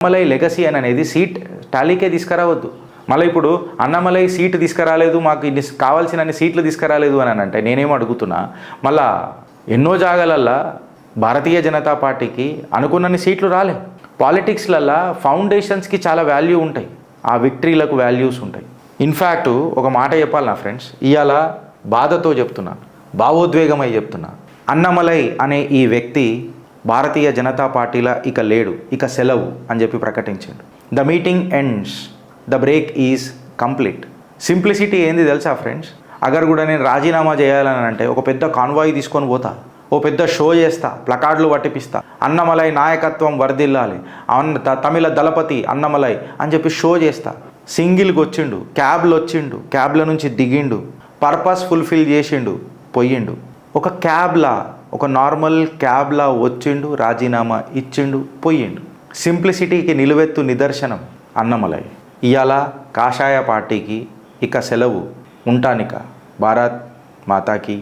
Annamalai legacy అనేది seat టాలీకే తీసుకురావద్దు. మళ్ళీ ఇప్పుడు అన్నమలై సీటు తీసుకురాలేదు, మాకు ఇన్ని కావాల్సిన సీట్లు తీసుకురాలేదు అని అంటే నేనేమో అడుగుతున్నా, మళ్ళా ఎన్నో జాగాలల్లా భారతీయ జనతా పార్టీకి అనుకున్నన్ని సీట్లు రాలే. పాలిటిక్స్లల్లా ఫౌండేషన్స్కి చాలా వాల్యూ ఉంటాయి, ఆ విక్టరీలకు వాల్యూస్ ఉంటాయి. ఇన్ఫ్యాక్ట్ ఒక మాట చెప్పాలి నా ఫ్రెండ్స్, ఇవాళ బాధతో చెప్తున్నా, భావోద్వేగమై చెప్తున్నా, అన్నమలై అనే ఈ వ్యక్తి భారతీయ జనతా పార్టీలో ఇక లేడు, ఇక సెలవు అని చెప్పి ప్రకటించాడు. The meeting ends, the break is complete. Simplicity ఏంది తెలుసా ఫ్రెండ్స్? అగర్ కూడా నేను రాజీనామా చేయాలని అంటే ఒక పెద్ద కాన్వాయ్ తీసుకొని పోతా, ఓ పెద్ద షో చేస్తా, ప్లకార్డులు పట్టిపిస్తా, అన్నమలై నాయకత్వం వర్ధిల్లాలి, తమిళ దళపతి అన్నమలై అని చెప్పి షో చేస్తా. సింగిల్కి వచ్చిండు, క్యాబ్లు వచ్చిండు, క్యాబ్ల నుంచి దిగిండు, పర్పస్ ఫుల్ఫిల్ చేసిండు, పోయిండు. ఒక క్యాబ్లా, ఒక నార్మల్ క్యాబ్లా వచ్చిండు, రాజీనామా ఇచ్చిండు, పోయిండు. సింప్లిసిటీకి నిలువెత్తు నిదర్శనం అన్నమలై. ఇవాళ కాషాయ పార్టీకి ఇక సెలవు, ఉంటానిక. భారత్ మాతాకి